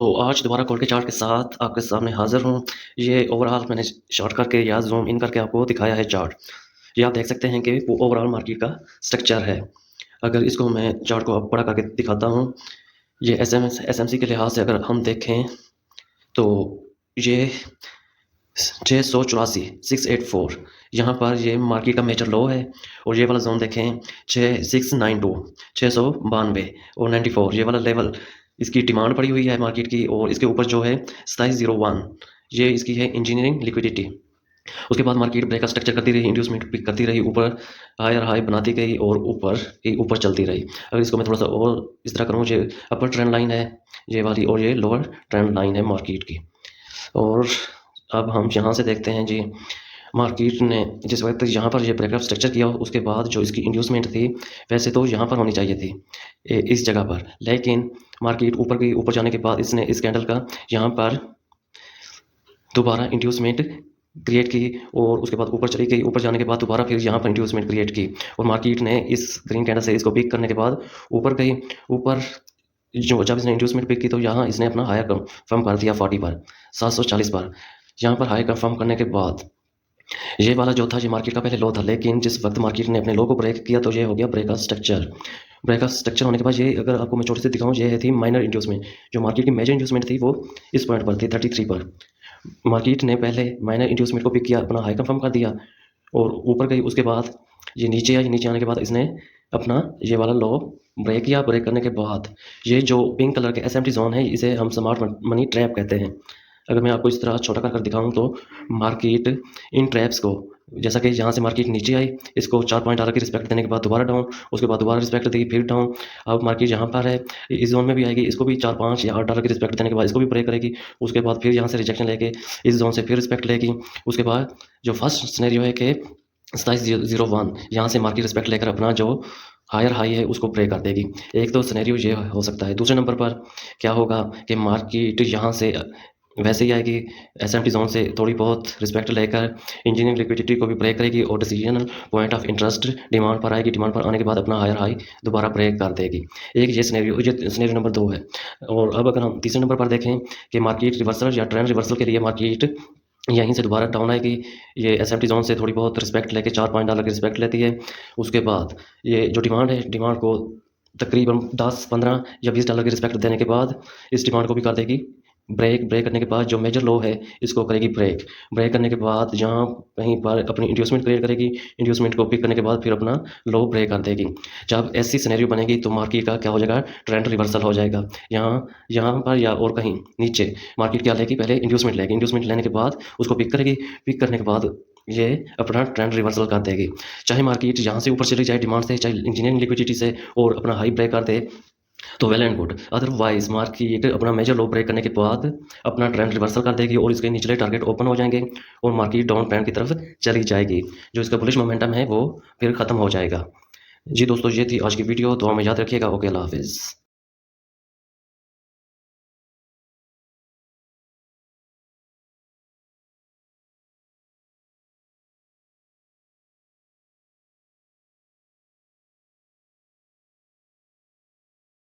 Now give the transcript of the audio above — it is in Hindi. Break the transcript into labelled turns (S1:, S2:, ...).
S1: तो आज दोबारा कॉल के चार्ट के साथ आपके सामने हाज़िर हूँ। ये ओवरऑल मैंने शॉर्ट करके या ज़ूम इन करके आपको दिखाया है चार्ट। ये आप देख सकते हैं कि वो ओवरऑल मार्केट का स्ट्रक्चर है। अगर इसको मैं चार्ट को अब बड़ा करके दिखाता हूँ, ये एसएमसी के लिहाज से अगर हम देखें तो ये 684 684 यहाँ पर ये मार्केट का मेजर लो है और ये वाला ज़ोन देखें 692 692 और 94 ये वाला लेवल इसकी डिमांड पड़ी हुई है मार्केट की और इसके ऊपर जो है 2701 ये इसकी है इंजीनियरिंग लिक्विडिटी। उसके बाद मार्केट ब्रेक का स्ट्रक्चर करती रही, इंड्यूसमेंट पिक करती रही, ऊपर हायर हाई बनाती गई और ऊपर चलती रही। अगर इसको मैं थोड़ा सा और इस तरह करूँ, ये अपर ट्रेंड लाइन है ये वाली और ये लोअर ट्रेंड लाइन है मार्केट की। और अब हम यहाँ से देखते हैं जी, मार्केट ने जिस वक्त यहाँ पर ये ब्रेकअप स्ट्रक्चर किया उसके बाद जो इसकी इंड्यूसमेंट थी वैसे तो यहाँ पर होनी चाहिए थी इस जगह पर, लेकिन मार्केट ऊपर जाने के बाद इसने इस कैंडल का यहाँ पर दोबारा इंड्यूसमेंट क्रिएट की और उसके बाद ऊपर चली गई। ऊपर जाने के बाद दोबारा फिर यहाँ पर इंड्यूसमेंट क्रिएट की और मार्केट ने इस ग्रीन कैंडल से इसको पिक करने के बाद ऊपर गई। ऊपर जो जब इसने इंड्यूसमेंट पिक की तो यहाँ इसने अपना हायर कंफर्म कर दिया 40 पर, 740 पर। यहाँ पर हाई कंफर्म करने के बाद ये वाला जो था ये मार्केट का पहले लो था, लेकिन जिस वक्त मार्केट ने अपने लो को ब्रेक किया तो ये हो गया ब्रेक स्ट्रक्चर। ब्रेक स्ट्रक्चर होने के बाद ये अगर आपको मैं छोटे से दिखाऊं, ये थी माइनर इंड्यूसमेंट। जो मार्केट की मेजर इंड्यूसमेंट थी वो इस पॉइंट पर थी 33 पर। मार्केट ने पहले माइनर इंड्यूसमेंट को पिक किया, अपना हाई कंफर्म कर दिया और ऊपर गई। उसके बाद ये नीचे आई, नीचे आने के बाद इसने अपना ये वाला लो ब्रेक किया। ब्रेक करने के बाद ये जो पिंक कलर के एसएमटी जोन है इसे हम स्मार्ट मनी ट्रैप कहते हैं। अगर मैं आपको इस तरह छोटा कर दिखाऊं तो मार्केट इन ट्रैप्स को, जैसा कि यहाँ से मार्केट नीचे आई, इसको 4 पॉइंट की रिस्पेक्ट देने के बाद दोबारा डाउन, उसके बाद दोबारा रिस्पेक्ट दी, फिर डाउन। अब मार्केट यहाँ पर है, इस जोन में भी आएगी, इसको भी 4 5 या 8 की रिस्पेक्ट देने के बाद इसको भी ब्रेक करेगी। उसके बाद फिर यहाँ से रिजेक्शन लेके इस जोन से फिर रिस्पेक्ट लेगी। उसके बाद जो फर्स्ट सिनेरियो है कि 2701 यहाँ से मार्केट रिस्पेक्ट लेकर अपना जो हायर हाई है उसको ब्रेक कर देगी। एक तो सिनेरियो ये हो सकता है। दूसरे नंबर पर क्या होगा कि मार्केट यहाँ से वैसे ही आएगी, एसएमटी जोन से थोड़ी बहुत रिस्पेक्ट लेकर इंजीनियरिंग लिक्विडिटी को भी ब्रेक करेगी और decisional point of interest demand पर आएगी। डिमांड पर आने के बाद अपना हायर हाई दोबारा ब्रेक कर देगी। एक ये सिनेरियो नंबर 2 है। और अब अगर हम तीसरे नंबर पर देखें कि मार्केट रिवर्सल या ट्रेंड रिवर्सल के लिए मार्केट यहीं से दोबारा डाउन आएगी। ये एसएमटी जोन से थोड़ी बहुत रिस्पेक्ट लेके 4 पॉइंट की रिस्पेक्ट लेती है। उसके बाद ये जो डिमांड है, डिमांड को तकरीबन 10 15 या $20 की रिस्पेक्ट देने के बाद इस डिमांड को भी कर देगी ब्रेक। ब्रेक करने के बाद जो मेजर लो है इसको करेगी ब्रेक। ब्रेक करने के बाद यहाँ कहीं पर अपनी इंड्यूसमेंट क्रिएट करेगी। इंड्यूसमेंट को पिक करने के बाद फिर अपना लो ब्रेक कर देगी। जब ऐसी सिनेरियो बनेगी तो मार्केट का क्या हो जाएगा, ट्रेंड रिवर्सल हो जाएगा। यहाँ पर या और कहीं नीचे मार्केट क्या लेगी, पहले इंड्यूसमेंट लेगी। इंड्यूसमेंट लेने के बाद उसको पिक करेगी। पिक करने के बाद ये अपना ट्रेंड रिवर्सल कर देगी। चाहे मार्केट यहाँ से ऊपर चली जाए डिमांड से, चाहे इंजीनियरिंग लिक्विडिटी से और अपना हाई ब्रेक कर दे तो well and good. Otherwise market अपना मेजर लो ब्रेक करने के बाद अपना ट्रेंड रिवर्सल कर देगी और इसके निचले टारगेट ओपन हो जाएंगे और मार्केट डाउन ट्रेंड की तरफ चली जाएगी। जो इसका बुलिश मोमेंटम है वो फिर खत्म हो जाएगा। जी दोस्तों, ये थी आज की वीडियो, तो हमें याद रखिएगा। ओके, अल्लाह हाफिज़।